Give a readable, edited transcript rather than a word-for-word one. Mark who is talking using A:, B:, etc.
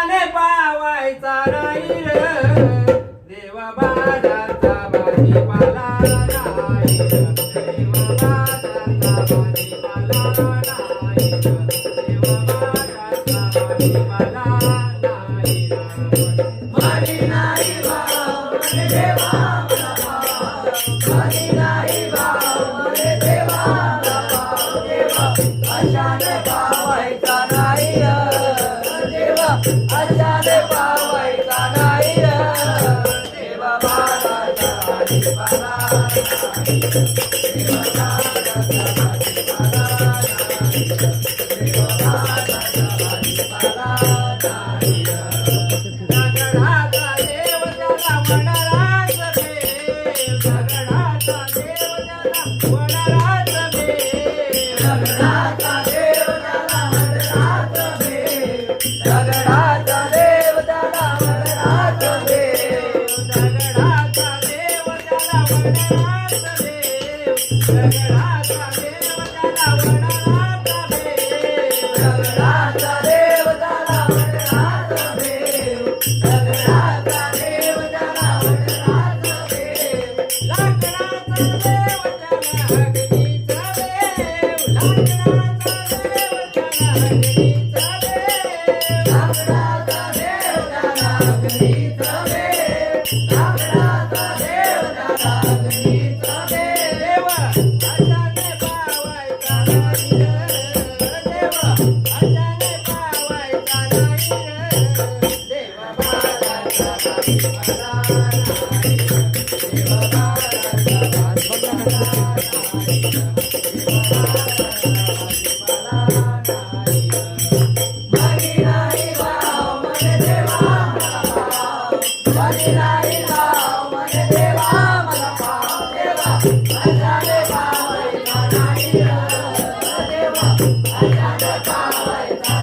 A: अशाने पावायचा नाही र देव बाजारचा भाजीपाला नाही र. देव बाजारचा भाजीपाला नाही र. देव बाजारचा भाजीपाला नाही र.
B: मनी नाही भाव मने देवा मला भाव. मनी नाही भाव मने देवा मला भाव. देवा अशाने पावायचा नाही र देवा अशाने पावायचा नाही र देवा बाजारचा भाजीपाला नाही. देवा बाजारचा भाजीपाला नाही. देवा बाजारचा भाजीपाला नाही र.
A: दगडाचा देव त्याला वडाराच देव. दगडाचा देव त्याला वडाराच देव.
B: दगडाचा देव त्याला वडरात देव. दगडाचा देव त्याला वडरात देव.
A: दगडाचा देव त्याला वडाराच देव. दगडाचा देव त्याला वडाराच देव.
B: दगडाचा देव त्याला वडरात देव. दगडाचा देव त्याला वडरात देव.
A: लाकडाचा देव त्याला अग्नीचा देव. लाकडाचा देव त्याला अग्नीचा देव.
B: लाकडाचा देव त्याला अग्नीचा देव. लाकडाचा देव त्याला अग्नीचा देव.
A: देव अशाने पावायचा नाही र. देव अशाने पावायचा नाही र. देव बाजारचा भाजीपाला नाही र. देव बाजारचा भाजीपाला नाही र. देव बाजारचा भाजीपाला नाही र.
B: मनी नाही भाव मने देवा मला भाव. मनी नाही भाव मने देवा मला भाव. देवा अशाने पावायचा नाही र